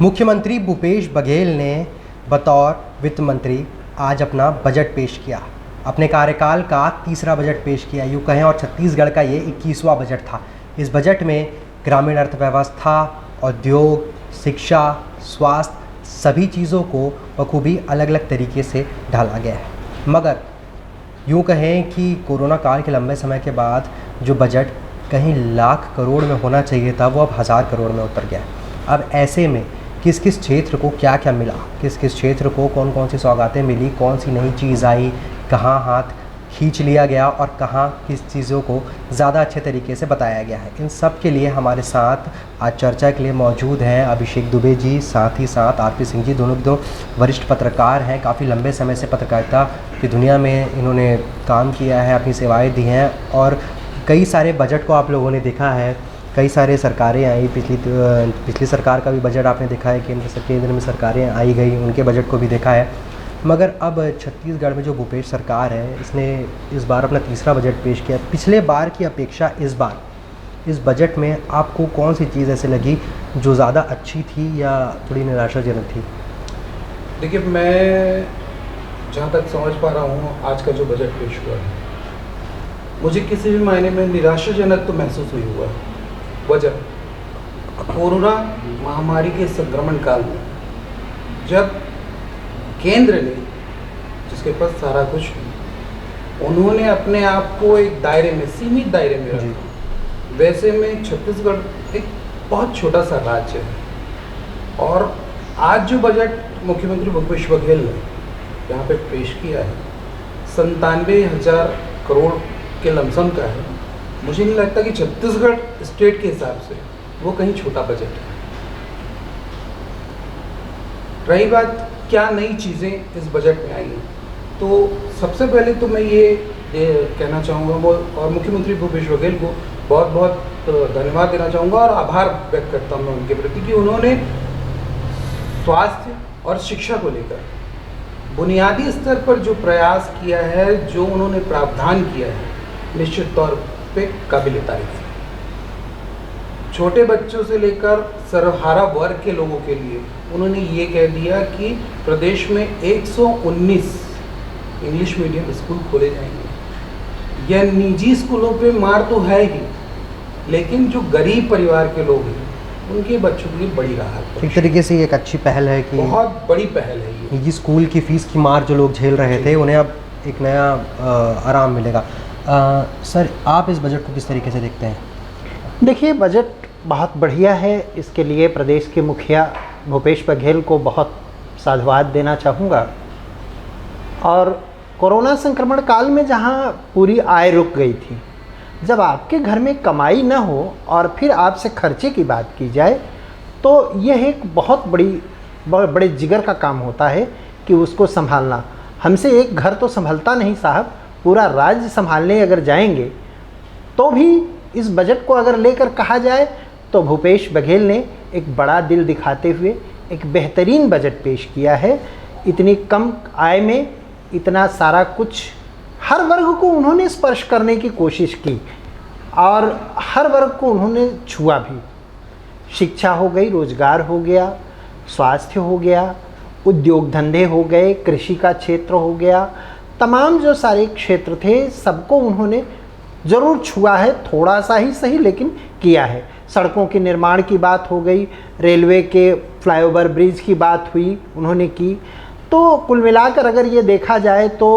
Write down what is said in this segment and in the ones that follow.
मुख्यमंत्री भूपेश बघेल ने बतौर वित्त मंत्री आज अपना बजट पेश किया। अपने कार्यकाल का तीसरा बजट पेश किया यूँ कहें, और छत्तीसगढ़ का ये 21वां बजट था। इस बजट में ग्रामीण अर्थव्यवस्था, उद्योग, शिक्षा, स्वास्थ्य सभी चीज़ों को बखूबी अलग अलग तरीके से ढाला गया है। मगर यूँ कहें कि कोरोना काल के लंबे समय के बाद जो बजट कहीं लाख करोड़ में होना चाहिए था, वो अब 1000 करोड़ में उतर गया है। अब ऐसे में किस किस क्षेत्र को क्या क्या मिला, किस किस क्षेत्र को कौन कौन सी सौगातें मिली, कौन सी नई चीज़ आई, कहाँ हाथ खींच लिया गया और कहाँ किस चीज़ों को ज़्यादा अच्छे तरीके से बताया गया है, इन सब के लिए हमारे साथ आज चर्चा के लिए मौजूद हैं अभिषेक दुबे जी, साथ ही साथ आरपी सिंह जी। दोनों वरिष्ठ पत्रकार हैं, काफ़ी लंबे समय से पत्रकारिता की दुनिया में इन्होंने काम किया है, अपनी सेवाएँ दी हैं और कई सारे बजट को आप लोगों ने देखा है। कई सारे सरकारें आई, पिछली सरकार का भी बजट आपने देखा है, केंद्र में सरकारें आई गई, उनके बजट को भी देखा है। मगर अब छत्तीसगढ़ में जो भूपेश सरकार है, इसने इस बार अपना तीसरा बजट पेश किया। पिछले बार की अपेक्षा इस बार इस बजट में आपको कौन सी चीज़ ऐसे लगी जो ज़्यादा अच्छी थी या थोड़ी निराशाजनक थी? देखिए, मैं जहाँ तक समझ पा रहा हूँ, आज का जो बजट पेश हुआ है, मुझे किसी भी मायने में निराशाजनक तो महसूस नहीं हुआ। वजह कोरोना महामारी के संक्रमण काल में जब केंद्र ने, जिसके पास सारा कुछ, उन्होंने अपने आप को एक दायरे में, सीमित दायरे में रखा। वैसे में छत्तीसगढ़ एक बहुत छोटा सा राज्य है और आज जो बजट मुख्यमंत्री भूपेश बघेल ने यहाँ पे पेश किया है 97,000 करोड़ के लमसम का है। मुझे नहीं लगता कि छत्तीसगढ़ स्टेट के हिसाब से वो कहीं छोटा बजट है। रही बात क्या नई चीज़ें इस बजट में आई हैं, तो सबसे पहले तो मैं ये कहना चाहूँगा वो, और मुख्यमंत्री भूपेश बघेल को बहुत बहुत धन्यवाद देना चाहूँगा और आभार व्यक्त करता हूँ मैं उनके प्रति कि उन्होंने स्वास्थ्य और शिक्षा को लेकर बुनियादी स्तर पर जो प्रयास किया है, जो उन्होंने प्रावधान किया है, निश्चित तौर पे काबिल तारीफ है। छोटे बच्चों से लेकर सर्वहारा वर्ग के लोगों के लिए उन्होंने ये कह दिया कि प्रदेश में 119 इंग्लिश मीडियम स्कूल खोले जाएंगे। यह निजी स्कूलों पे मार तो है ही, लेकिन जो गरीब परिवार के लोग हैं उनके बच्चों के लिए बड़ी राहत। एक तरीके से एक अच्छी पहल है कि बहुत बड़ी पहल है ये। निजी स्कूल की फ़ीस की मार जो लोग झेल रहे थे, उन्हें अब एक नया आराम मिलेगा। सर, आप इस बजट को किस तरीके से देखते हैं? देखिए, बजट बहुत बढ़िया है। इसके लिए प्रदेश के मुखिया भूपेश बघेल को बहुत साधुवाद देना चाहूँगा। और कोरोना संक्रमण काल में जहाँ पूरी आय रुक गई थी, जब आपके घर में कमाई न हो और फिर आपसे खर्चे की बात की जाए, तो यह एक बहुत बड़े जिगर का काम होता है कि उसको संभालना। हमसे एक घर तो संभलता नहीं साहब, पूरा राज्य संभालने अगर जाएंगे तो भी इस बजट को अगर लेकर कहा जाए तो भूपेश बघेल ने एक बड़ा दिल दिखाते हुए एक बेहतरीन बजट पेश किया है। इतनी कम आय में इतना सारा कुछ, हर वर्ग को उन्होंने स्पर्श करने की कोशिश की और हर वर्ग को उन्होंने छुआ भी। शिक्षा हो गई, रोजगार हो गया, स्वास्थ्य हो गया, उद्योग धंधे हो गए, कृषि का क्षेत्र हो गया, तमाम जो सारे क्षेत्र थे सबको उन्होंने ज़रूर छुआ है, थोड़ा सा ही सही लेकिन किया है। सड़कों के निर्माण की बात हो गई, रेलवे के फ्लाईओवर ब्रिज की बात हुई, उन्होंने की। तो कुल मिलाकर अगर ये देखा जाए तो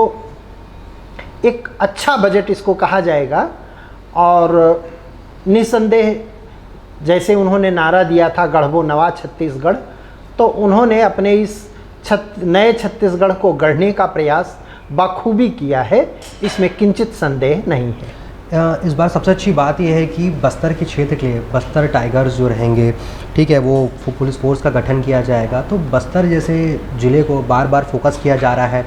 एक अच्छा बजट इसको कहा जाएगा। और निस्संदेह जैसे उन्होंने नारा दिया था गढ़बो नवा छत्तीसगढ़, तो उन्होंने अपने इस नए छत्तीसगढ़ को गढ़ने का प्रयास बखूबी किया है, इसमें किंचित संदेह नहीं है। इस बार सबसे अच्छी बात यह है कि बस्तर के क्षेत्र के लिए बस्तर टाइगर्स जो रहेंगे, ठीक है, वो पुलिस फोर्स का गठन किया जाएगा। तो बस्तर जैसे ज़िले को बार बार फोकस किया जा रहा है।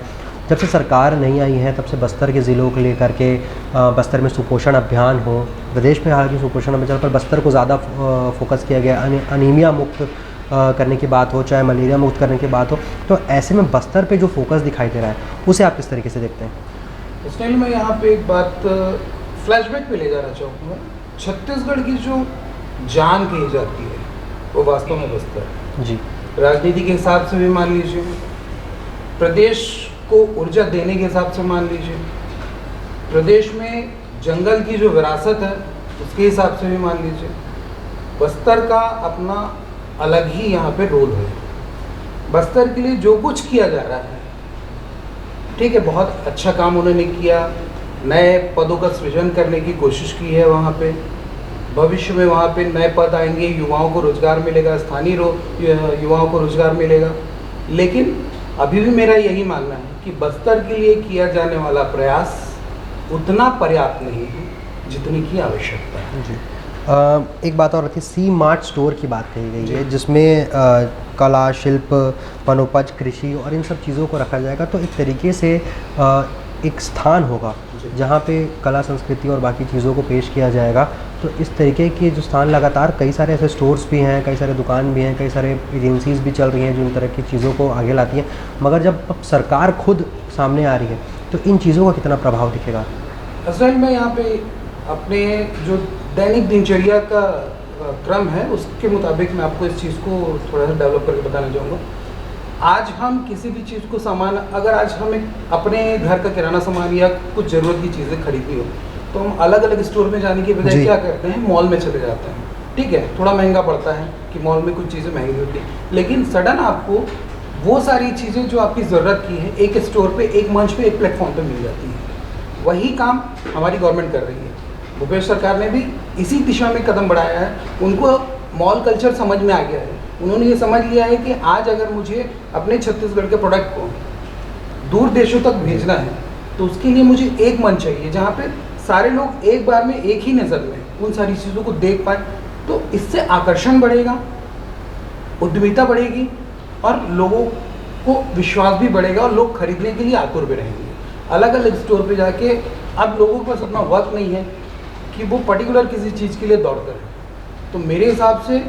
जब से सरकार नहीं आई है तब से बस्तर के ज़िलों को लेकर के बस्तर में सुपोषण अभियान हो, प्रदेश में हालांकि सुपोषण अभियान पर बस्तर को ज़्यादा फोकस किया गया। अनीमिया मुक्त करने की बात हो, चाहे मलेरिया मुक्त करने की बात हो, तो ऐसे में बस्तर पे जो फोकस दिखाई दे रहा है उसे आप किस तरीके से देखते हैं? इसलिए मैं यहाँ पे एक बात फ्लैशबैक पे ले जाना चाहूँगा। छत्तीसगढ़ की जो जान कही जाती है वो वास्तव में बस्तर है। जी। राजनीति के हिसाब से भी मान लीजिए, प्रदेश को ऊर्जा देने के हिसाब से मान लीजिए, प्रदेश में जंगल की जो विरासत है उसके हिसाब से भी मान लीजिए, बस्तर का अपना अलग ही यहाँ पे रोल है। बस्तर के लिए जो कुछ किया जा रहा है, ठीक है, बहुत अच्छा काम उन्होंने किया, नए पदों का सृजन करने की कोशिश की है वहाँ पे। भविष्य में वहाँ पे नए पद आएंगे, युवाओं को रोज़गार मिलेगा, स्थानीय युवाओं को रोज़गार मिलेगा। लेकिन अभी भी मेरा यही मानना है कि बस्तर के लिए किया जाने वाला प्रयास उतना पर्याप्त नहीं है जितनी की आवश्यकता है। जी। एक बात और थी, सी मार्ट स्टोर की बात कही गई है, जिसमें कला, शिल्प, वनोपज, कृषि और इन सब चीज़ों को रखा जाएगा। तो एक तरीके से एक स्थान होगा जहाँ पे कला, संस्कृति और बाकी चीज़ों को पेश किया जाएगा। तो इस तरीके के जो स्थान लगातार कई सारे ऐसे स्टोर्स भी हैं, कई सारे दुकान भी हैं, कई सारे एजेंसीज़ भी चल रही हैं जो इन तरह की चीज़ों को आगे लाती हैं। मगर जब अब सरकार खुद सामने आ रही है तो इन चीज़ों का कितना प्रभाव दिखेगा? असल में यहाँ पे अपने जो दैनिक दिनचर्या का क्रम है उसके मुताबिक मैं आपको इस चीज़ को थोड़ा सा डेवलप करके बताना चाहूँगा। आज हम किसी भी चीज़ को सामान, अगर आज हमें अपने घर का किराना सामान या कुछ ज़रूरत की चीज़ें खरीदनी हो तो हम अलग अलग स्टोर में जाने के बजाय क्या करते हैं, मॉल में चले जाते हैं। ठीक है, थोड़ा महंगा पड़ता है कि मॉल में कुछ चीज़ें महंगी होती हैं, लेकिन सडन आपको वो सारी चीज़ें जो आपकी ज़रूरत की है एक स्टोर पे, एक मंच पे, एक प्लेटफॉर्म पे मिल जाती है। वही काम हमारी गवर्नमेंट कर रही है। भूपेश सरकार ने भी इसी दिशा में कदम बढ़ाया है। उनको मॉल कल्चर समझ में आ गया है। उन्होंने ये समझ लिया है कि आज अगर मुझे अपने छत्तीसगढ़ के प्रोडक्ट को दूर देशों तक भेजना है तो उसके लिए मुझे एक मंच चाहिए जहाँ पे सारे लोग एक बार में एक ही नज़र में उन सारी चीज़ों को देख पाए। तो इससे आकर्षण बढ़ेगा, उद्यमिता बढ़ेगी और लोगों को विश्वास भी बढ़ेगा और लोग खरीदने के लिए आतुर भी रहेंगे। अलग अलग स्टोर पे जाके अब लोगों के पास उतना वक्त नहीं है कि वो पर्टिकुलर किसी चीज़ के लिए दौड़ते रहें। तो मेरे हिसाब से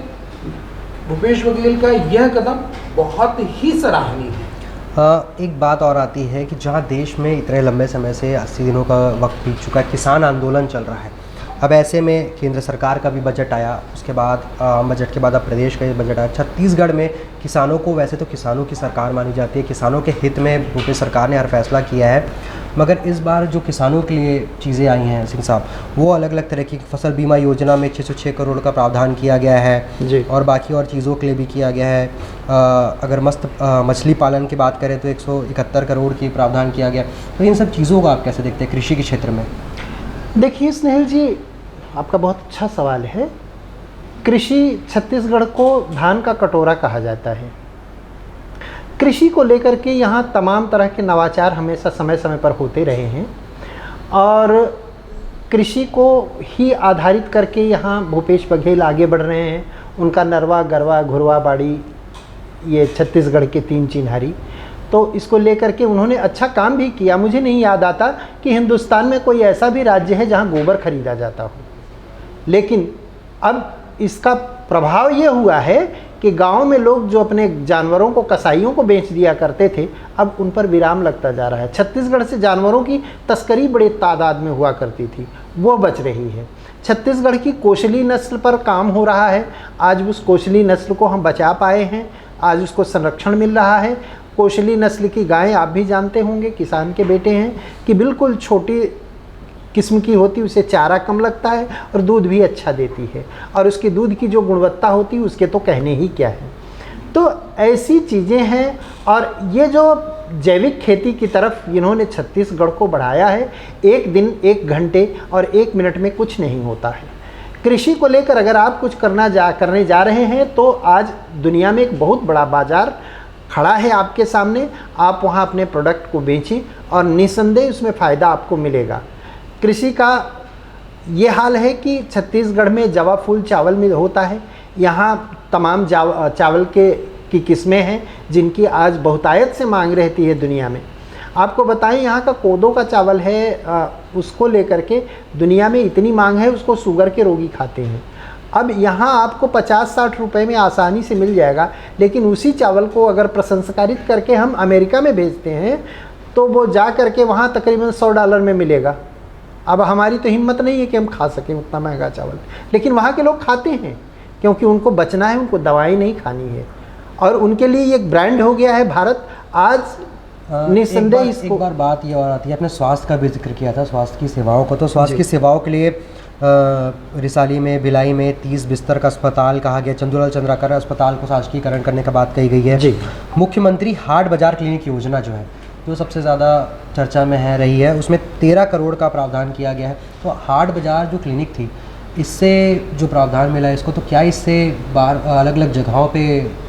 भूपेश बघेल का यह कदम बहुत ही सराहनीय है। एक बात और आती है कि जहाँ देश में इतने लंबे समय से 80 दिनों का वक्त बीत चुका है, किसान आंदोलन चल रहा है। अब ऐसे में केंद्र सरकार का भी बजट आया, उसके बाद बजट के बाद अब प्रदेश का बजट आया। छत्तीसगढ़ में किसानों को, वैसे तो किसानों की सरकार मानी जाती है, किसानों के हित में भूपेश सरकार ने हर फैसला किया है। मगर इस बार जो किसानों के लिए चीज़ें आई हैं सिंह साहब, वो अलग अलग तरह की फसल बीमा योजना में 606 करोड़ का प्रावधान किया गया है जी। और बाकी और चीज़ों के लिए भी किया गया है। अगर मछली पालन की बात करें तो 171 करोड़ की प्रावधान किया गया। तो इन सब चीज़ों को आप कैसे देखते हैं कृषि के क्षेत्र में? देखिए स्नेहिल जी, आपका बहुत अच्छा सवाल है। कृषि, छत्तीसगढ़ को धान का कटोरा कहा जाता है। कृषि को लेकर के यहाँ तमाम तरह के नवाचार हमेशा समय समय पर होते रहे हैं और कृषि को ही आधारित करके यहाँ भूपेश बघेल आगे बढ़ रहे हैं। उनका नरवा, गरवा, घुरवा, बाड़ी, ये छत्तीसगढ़ के 3 चिन्हारी, तो इसको लेकर के उन्होंने अच्छा काम भी किया। मुझे नहीं याद आता कि हिंदुस्तान में कोई ऐसा भी राज्य है जहाँ गोबर खरीदा जाता हो। लेकिन अब इसका प्रभाव ये हुआ है कि गांव में लोग जो अपने जानवरों को कसाईयों को बेच दिया करते थे, अब उन पर विराम लगता जा रहा है। छत्तीसगढ़ से जानवरों की तस्करी बड़े तादाद में हुआ करती थी, वो बच रही है। छत्तीसगढ़ की कोशली नस्ल पर काम हो रहा है। आज उस कोशली नस्ल को हम बचा पाए हैं, आज उसको संरक्षण मिल रहा है। कोशली नस्ल की गायें आप भी जानते होंगे, किसान के बेटे हैं, कि बिल्कुल छोटी किस्म की होती, उसे चारा कम लगता है और दूध भी अच्छा देती है, और उसके दूध की जो गुणवत्ता होती है उसके तो कहने ही क्या है। तो ऐसी चीज़ें हैं। और ये जो जैविक खेती की तरफ इन्होंने छत्तीसगढ़ को बढ़ाया है, एक दिन, 1 घंटे और 1 मिनट में कुछ नहीं होता है। कृषि को लेकर अगर आप कुछ करने जा रहे हैं तो आज दुनिया में एक बहुत बड़ा बाज़ार खड़ा है आपके सामने। आप वहाँ अपने प्रोडक्ट को बेचें और निस्संदेह उसमें फ़ायदा आपको मिलेगा। कृषि का ये हाल है कि छत्तीसगढ़ में जवा फूल चावल में होता है। यहाँ तमाम चावल की किस्में हैं जिनकी आज बहुतायत से मांग रहती है दुनिया में। आपको बताएं, यहाँ का कोदो का चावल है, उसको लेकर के दुनिया में इतनी मांग है, उसको शुगर के रोगी खाते हैं। अब यहाँ आपको 50-60 रुपए में आसानी से मिल जाएगा, लेकिन उसी चावल को अगर प्रसंस्कारित करके हम अमेरिका में भेजते हैं तो वो जा करके वहाँ तकरीबन $100 में मिलेगा। अब हमारी तो हिम्मत नहीं है कि हम खा सकें उतना महंगा चावल, लेकिन वहाँ के लोग खाते हैं क्योंकि उनको बचना है, उनको दवाई नहीं खानी है। और उनके लिए ये एक ब्रांड हो गया है भारत। आज निस्संदेह इसको एक बार बात ये और आती है, आपने स्वास्थ्य का भी जिक्र किया था, स्वास्थ्य की सेवाओं को, तो स्वास्थ्य की सेवाओं के लिए रिसाली में, भिलाई में 30 बिस्तर का अस्पताल कहा गया, चंदूलाल चंद्राकर अस्पताल को शासकीयकरण करने का बात कही गई है जी। मुख्यमंत्री हाट बाजार क्लिनिक योजना जो है, जो सबसे ज़्यादा चर्चा में है रही है, उसमें 13 करोड़ का प्रावधान किया गया है। तो हाट बाजार जो क्लिनिक थी, इससे जो प्रावधान मिला है इसको, तो क्या इससे बाहर अलग अलग जगहों पे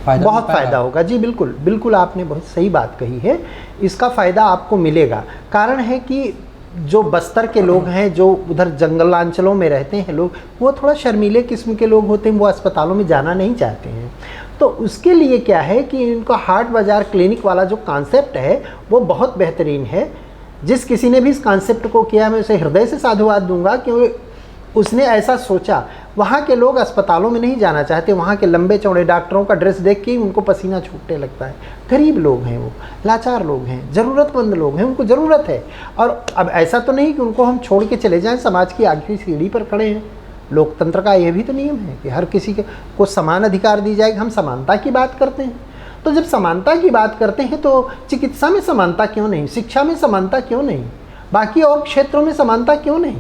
फ़ायदा, बहुत फ़ायदा होगा जी। बिल्कुल बिल्कुल, आपने बहुत सही बात कही है। इसका फ़ायदा आपको मिलेगा। कारण है कि जो बस्तर के लोग हैं, जो उधर जंगलांचलों में रहते हैं लोग, वो थोड़ा शर्मीले किस्म के लोग होते हैं, वो अस्पतालों में जाना नहीं चाहते हैं। तो उसके लिए क्या है कि इनका हाट बाज़ार क्लिनिक वाला जो कॉन्सेप्ट है वो बहुत बेहतरीन है। जिस किसी ने भी इस कॉन्सेप्ट को किया, मैं उसे हृदय से साधुवाद दूंगा कि उसने ऐसा सोचा। वहाँ के लोग अस्पतालों में नहीं जाना चाहते, वहाँ के लंबे चौड़े डॉक्टरों का ड्रेस देख के ही उनको पसीना छूटने लगता है। गरीब लोग हैं, वो लाचार लोग हैं, ज़रूरतमंद लोग हैं, उनको ज़रूरत है। और अब ऐसा तो नहीं कि उनको हम छोड़ के चले जाएं, समाज की आखिरी सीढ़ी पर खड़े हैं। लोकतंत्र का ये भी तो नियम है कि हर किसी को समान अधिकार दी जाएगी। हम समानता की बात करते हैं, तो जब समानता की बात करते हैं तो चिकित्सा में समानता क्यों नहीं, शिक्षा में समानता क्यों नहीं, बाकी और क्षेत्रों में समानता क्यों नहीं?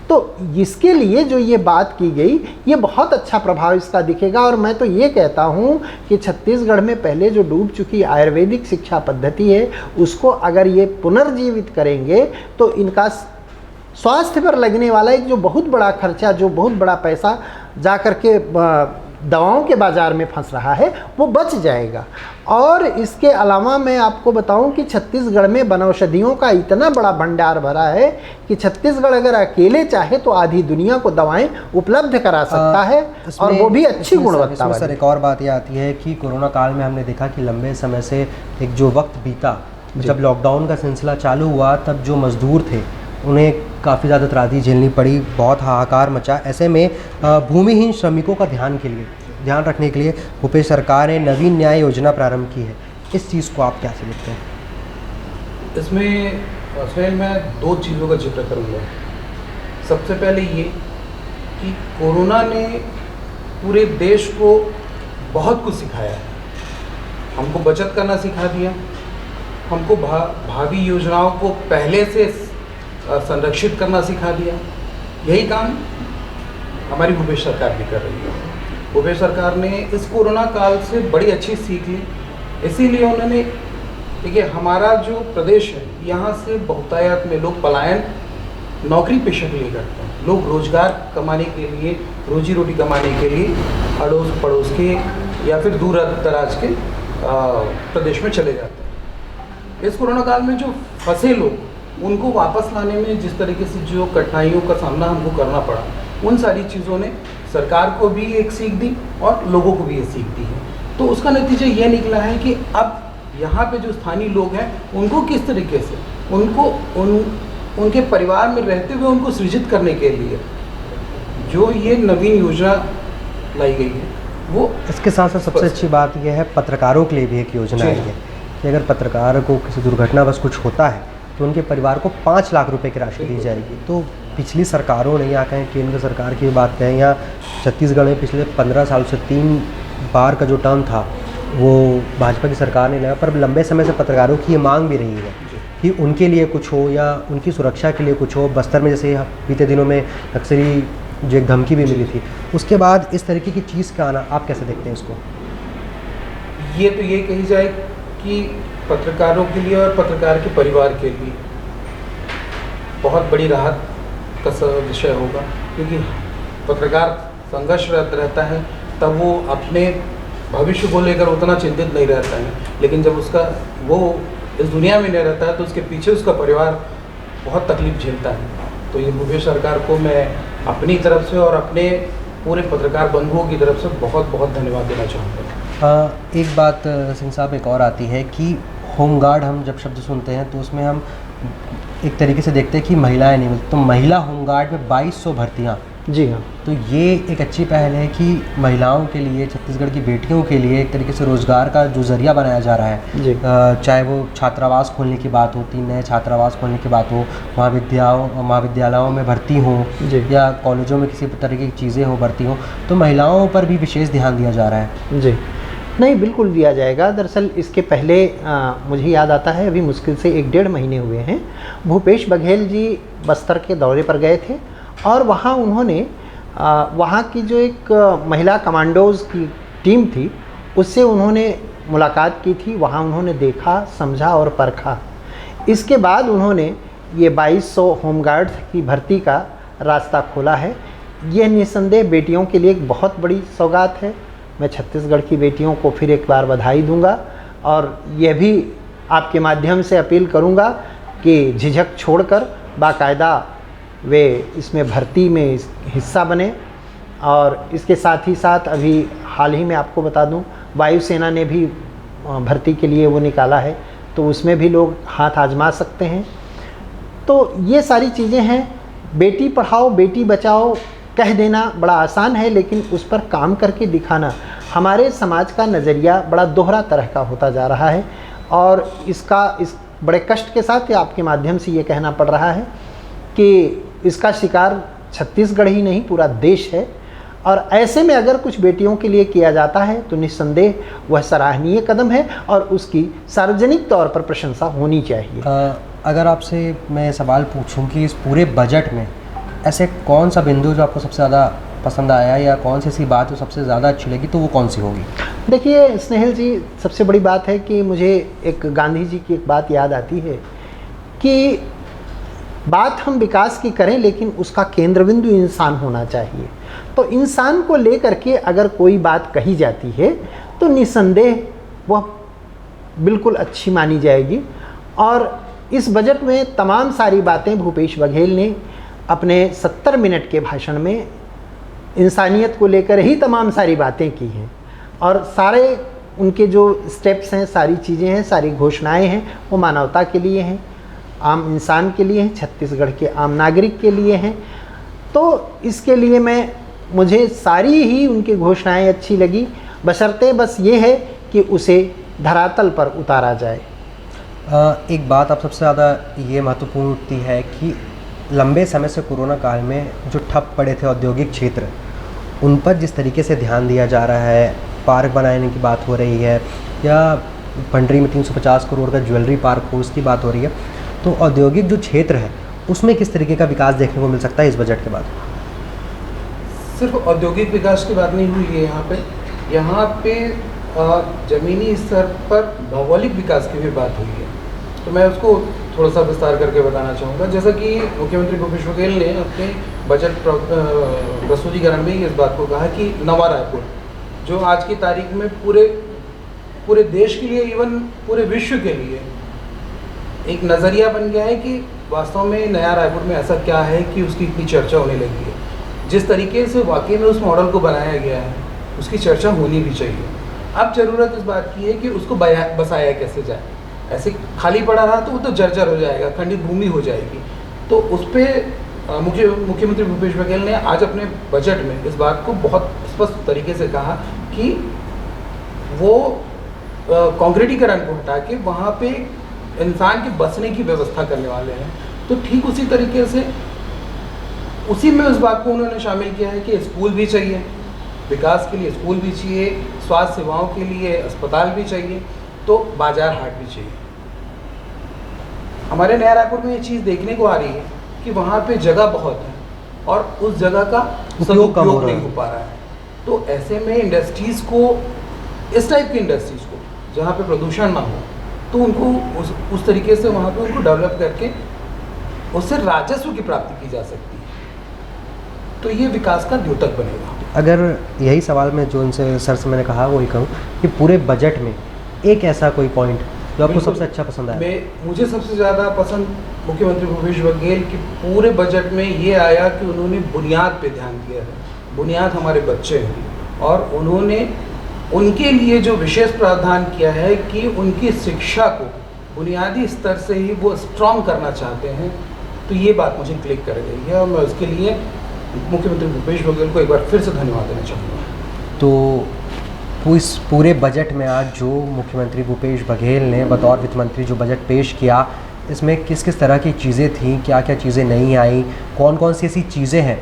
तो इसके लिए जो ये बात की गई, ये बहुत अच्छा प्रभाव इसका दिखेगा। और मैं तो ये कहता हूँ कि छत्तीसगढ़ में पहले जो डूब चुकी आयुर्वेदिक शिक्षा पद्धति है, उसको अगर ये पुनर्जीवित करेंगे तो इनका स्वास्थ्य पर लगने वाला एक जो बहुत बड़ा खर्चा, जो बहुत बड़ा पैसा जा कर के दवाओं के बाज़ार में फंस रहा है, वो बच जाएगा। और इसके अलावा मैं आपको बताऊं कि छत्तीसगढ़ में वनौषधियों का इतना बड़ा भंडार भरा है कि छत्तीसगढ़ अगर अकेले चाहे तो आधी दुनिया को दवाएं उपलब्ध करा सकता है, और वो भी अच्छी गुणवत्ता वाली। सर, एक और बात ये आती है कि कोरोना काल में हमने देखा कि लंबे समय से एक जो वक्त बीता, जब लॉकडाउन का सिलसिला चालू हुआ, तब जो मजदूर थे उन्हें काफ़ी ज़्यादा त्रासदी झेलनी पड़ी, बहुत हाहाकार मचा। ऐसे में भूमिहीन श्रमिकों का ध्यान रखने के लिए भूपेश सरकार ने नवीन न्याय योजना प्रारंभ की है। इस चीज़ को आप कैसे देखते हैं? इसमें सुनील, मैं 2 चीज़ों का जिक्र करूँगा। सबसे पहले ये कि कोरोना ने पूरे देश को बहुत कुछ सिखाया है। हमको बचत करना सिखा दिया, हमको भावी योजनाओं को पहले से संरक्षित करना सिखा दिया। यही काम हमारी भूपेश सरकार भी कर रही है। भूपेश सरकार ने इस कोरोना काल से बड़ी अच्छी सीख ली, इसीलिए उन्होंने, देखिए हमारा जो प्रदेश है, यहाँ से बहुतायत में लोग पलायन नौकरी पेशा के लिए करते हैं। लोग रोजगार कमाने के लिए, रोजी रोटी कमाने के लिए अड़ोस पड़ोस के या फिर दूर दराज के प्रदेश में चले जाते हैं। इस कोरोना काल में जो फंसे लोग, उनको वापस लाने में जिस तरीके से जो कठिनाइयों का सामना हमको करना पड़ा, उन सारी चीज़ों ने सरकार को भी एक सीख दी और लोगों को भी ये सीख दी है। तो उसका नतीजा ये निकला है कि अब यहाँ पे जो स्थानीय लोग हैं, उनको किस तरीके से उनके परिवार में रहते हुए उनको सृजित करने के लिए जो ये नवीन योजना लाई गई है, वो इसके साथ साथ सबसे अच्छी बात यह है, पत्रकारों के लिए भी एक योजना आई है कि अगर पत्रकार को किसी दुर्घटनावश कुछ होता है तो उनके परिवार को 5 लाख रुपए की राशि दी जाएगी। तो पिछली सरकारों ने, या कहें केंद्र सरकार की बात करें, या छत्तीसगढ़ में पिछले 15 साल से 3 बार का जो टर्म था वो भाजपा की सरकार ने लिया, पर लंबे समय से पत्रकारों की ये मांग भी रही है कि उनके लिए कुछ हो या उनकी सुरक्षा के लिए कुछ हो। बस्तर में जैसे बीते दिनों में नक्सली जो एक धमकी भी मिली थी, उसके बाद इस तरीके की चीज़ का आना, आप कैसे देखते हैं इसको? ये तो ये कही जाए कि पत्रकारों के लिए और पत्रकार के परिवार के लिए बहुत बड़ी राहत का विषय होगा, क्योंकि पत्रकार संघर्षरत रहता है, तब वो अपने भविष्य को लेकर उतना चिंतित नहीं रहता है, लेकिन जब वो इस दुनिया में नहीं रहता है तो उसके पीछे उसका परिवार बहुत तकलीफ झेलता है। तो ये भूपेश सरकार को मैं अपनी तरफ से और अपने पूरे पत्रकार बंधुओं की तरफ से बहुत बहुत धन्यवाद देना चाहूँगा। एक बात सिंह साहब एक और आती है कि होमगार्ड, हम जब शब्द सुनते हैं तो उसमें हम एक तरीके से देखते हैं कि महिलाएं नहीं मिलती, तो महिला होमगार्ड में 2200 भर्तियाँ। जी हाँ, तो ये एक अच्छी पहल है कि महिलाओं के लिए, छत्तीसगढ़ की बेटियों के लिए एक तरीके से रोज़गार का जो ज़रिया बनाया जा रहा है जी। चाहे वो छात्रावास खोलने की बात हो, 3 नए छात्रावास खोलने की बात हो, महाविद्यालयों में भर्ती हो, या कॉलेजों में किसी तरह की चीज़ें हो, भर्ती हो, तो महिलाओं पर भी विशेष ध्यान दिया जा रहा है। जी, नहीं, बिल्कुल दिया जाएगा। दरअसल इसके पहले मुझे याद आता है, अभी मुश्किल से 1-1.5 महीने हुए हैं, भूपेश बघेल जी बस्तर के दौरे पर गए थे और वहाँ उन्होंने वहाँ की जो एक महिला कमांडोज़ की टीम थी उससे उन्होंने मुलाकात की थी। वहाँ उन्होंने देखा, समझा और परखा। इसके बाद उन्होंने ये 2200 होमगार्ड की भर्ती का रास्ता खोला है। यह निस्संदेह बेटियों के लिए एक बहुत बड़ी सौगात है। मैं छत्तीसगढ़ की बेटियों को फिर एक बार बधाई दूंगा और यह भी आपके माध्यम से अपील करूंगा कि झिझक छोड़कर बाकायदा वे इसमें भर्ती में हिस्सा बने। और इसके साथ ही साथ अभी हाल ही में आपको बता दूं, वायुसेना ने भी भर्ती के लिए वो निकाला है, तो उसमें भी लोग हाथ आजमा सकते हैं। तो ये सारी चीज़ें हैं। बेटी पढ़ाओ बेटी बचाओ कह देना बड़ा आसान है, लेकिन उस पर काम करके दिखाना, हमारे समाज का नज़रिया बड़ा दोहरा तरह का होता जा रहा है। और इस बड़े कष्ट के साथ आपके माध्यम से ये कहना पड़ रहा है कि इसका शिकार छत्तीसगढ़ ही नहीं पूरा देश है। और ऐसे में अगर कुछ बेटियों के लिए किया जाता है तो निस्संदेह वह सराहनीय कदम है और उसकी सार्वजनिक तौर पर प्रशंसा होनी चाहिए। अगर आपसे मैं सवाल पूछूं कि इस पूरे बजट में ऐसे कौन सा बिंदु जो आपको सबसे ज़्यादा पसंद आया या कौन सी ऐसी बात जो सबसे ज़्यादा अच्छी लगी, तो वो कौन सी होगी? देखिए स्नेहिल जी, सबसे बड़ी बात है कि मुझे एक गांधी जी की एक बात याद आती है कि बात हम विकास की करें लेकिन उसका केंद्र बिंदु इंसान होना चाहिए। तो इंसान को लेकर के अगर कोई बात कही जाती है तो निस्संदेह वह बिल्कुल अच्छी मानी जाएगी। और इस बजट में तमाम सारी बातें भूपेश बघेल ने अपने 70 मिनट के भाषण में इंसानियत को लेकर ही तमाम सारी बातें की हैं। और सारे उनके जो स्टेप्स हैं, सारी चीज़ें हैं, सारी घोषणाएं हैं, वो मानवता के लिए हैं, आम इंसान के लिए हैं, छत्तीसगढ़ के आम नागरिक के लिए हैं। तो इसके लिए मुझे सारी ही उनकी घोषणाएं अच्छी लगी, बशर्ते बस ये है कि उसे धरातल पर उतारा जाए। एक बात आप सबसे ज़्यादा ये महत्वपूर्ण उठती है कि लंबे समय से कोरोना काल में जो ठप पड़े थे औद्योगिक क्षेत्र, उन पर जिस तरीके से ध्यान दिया जा रहा है, पार्क बनाने की बात हो रही है या भंडरी में 350 करोड़ का ज्वेलरी पार्क हो उसकी बात हो रही है, तो औद्योगिक जो क्षेत्र है उसमें किस तरीके का विकास देखने को मिल सकता है इस बजट के बाद? सिर्फ औद्योगिक विकास की बात नहीं हुई है यहाँ पे ज़मीनी स्तर पर भौगोलिक विकास की भी बात हुई है। तो मैं उसको थोड़ा सा विस्तार करके बताना चाहूँगा। जैसा कि मुख्यमंत्री भूपेश बघेल ने अपने बजट प्रस्तुतिकरण में इस बात को कहा कि नवा रायपुर, जो आज की तारीख में पूरे देश के लिए, इवन पूरे विश्व के लिए एक नज़रिया बन गया है कि वास्तव में नया रायपुर में ऐसा क्या है कि उसकी इतनी चर्चा होने लगी है। जिस तरीके से वाकई में उस मॉडल को बनाया गया है उसकी चर्चा होनी भी चाहिए। अब ज़रूरत इस बात की है कि उसको बसाया कैसे जाए। ऐसे खाली पड़ा रहा तो वो तो जर्जर हो जाएगा, खंडित भूमि हो जाएगी। तो उस पर मुख्यमंत्री भूपेश बघेल ने आज अपने बजट में इस बात को बहुत स्पष्ट तरीके से कहा कि वो कंक्रीटीकरण को हटा के वहाँ पे इंसान के बसने की व्यवस्था करने वाले हैं। तो ठीक उसी तरीके से उसी में उस बात को उन्होंने शामिल किया है कि स्कूल भी चाहिए, विकास के लिए स्कूल भी चाहिए, स्वास्थ्य सेवाओं के लिए अस्पताल भी चाहिए, तो बाजार हाट भी चाहिए। हमारे नया रायपुर में ये चीज़ देखने को आ रही है कि वहाँ पे जगह बहुत है और उस जगह का सदुपयोग नहीं हो पा रहा है। तो ऐसे में इंडस्ट्रीज़ को, इस टाइप की इंडस्ट्रीज़ को जहाँ पे प्रदूषण ना हो, तो उनको उस तरीके से वहाँ पे उनको डेवलप करके उससे राजस्व की प्राप्ति की जा सकती है। तो ये विकास का द्योतक बनेगा। अगर यही सवाल मैं जो इनसे सर से मैंने कहा वही कहूँ कि पूरे बजट में एक ऐसा कोई पॉइंट जो आपको सबसे अच्छा पसंद आया? मुझे सबसे ज़्यादा पसंद मुख्यमंत्री भूपेश बघेल के पूरे बजट में ये आया कि उन्होंने बुनियाद पे ध्यान दिया है। बुनियाद हमारे बच्चे हैं और उन्होंने उनके लिए जो विशेष प्रावधान किया है कि उनकी शिक्षा को बुनियादी स्तर से ही वो स्ट्रॉन्ग करना चाहते हैं। तो ये बात मुझे क्लिक कर गई है और मैं उसके लिए मुख्यमंत्री भूपेश बघेल को एक बार फिर से धन्यवाद देना चाहूँगा। तो इस पूरे बजट में आज जो मुख्यमंत्री भूपेश बघेल ने बतौर वित्त मंत्री जो बजट पेश किया, इसमें किस किस तरह की चीज़ें थीं, क्या क्या चीज़ें नहीं आई, कौन कौन सी ऐसी चीज़ें हैं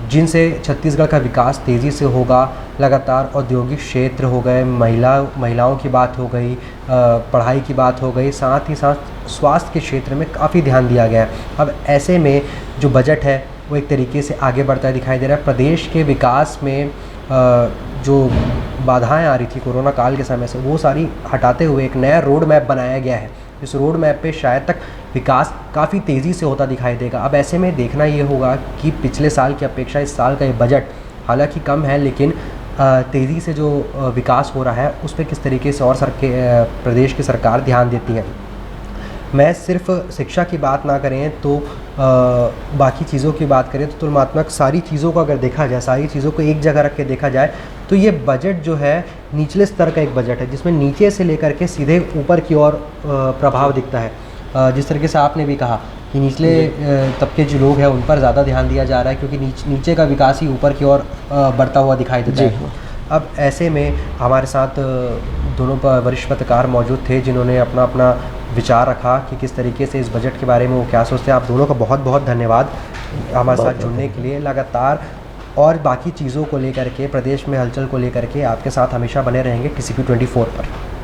जिनसे छत्तीसगढ़ का विकास तेज़ी से होगा। लगातार औद्योगिक क्षेत्र हो गए, महिलाओं की बात हो गई, पढ़ाई की बात हो गई, साथ ही साथ स्वास्थ्य के क्षेत्र में काफ़ी ध्यान दिया गया है। अब ऐसे में जो बजट है वो एक तरीके से आगे बढ़ता दिखाई दे रहा है। प्रदेश के विकास में जो बाधाएं आ रही थी कोरोना काल के समय से, वो सारी हटाते हुए एक नया रोड मैप बनाया गया है। इस रोड मैप पे शायद तक विकास काफ़ी तेज़ी से होता दिखाई देगा। अब ऐसे में देखना ये होगा कि पिछले साल की अपेक्षा इस साल का ये बजट हालांकि कम है, लेकिन तेज़ी से जो विकास हो रहा है उस पर किस तरीके से और प्रदेश की सरकार ध्यान देती है। मैं सिर्फ शिक्षा की बात ना करें तो बाकी चीज़ों की बात करें तो तुलनात्मक सारी चीज़ों को अगर देखा जाए, सारी चीज़ों को एक जगह रख के देखा जाए तो ये बजट जो है निचले स्तर का एक बजट है, जिसमें नीचे से लेकर के सीधे ऊपर की ओर प्रभाव दिखता है। जिस तरीके से आपने भी कहा कि निचले तबके जो लोग हैं उन पर ज़्यादा ध्यान दिया जा रहा है, क्योंकि नीचे का विकास ही ऊपर की ओर बढ़ता हुआ दिखाई देता है। अब ऐसे में हमारे साथ दोनों वरिष्ठ पत्रकार मौजूद थे जिन्होंने अपना अपना विचार रखा कि किस तरीके से इस बजट के बारे में वो क्या सोचते हैं। आप दोनों का बहुत बहुत धन्यवाद हमारे साथ जुड़ने के लिए। लगातार और बाकी चीज़ों को लेकर के, प्रदेश में हलचल को लेकर के आपके साथ हमेशा बने रहेंगे TCP 24 पर।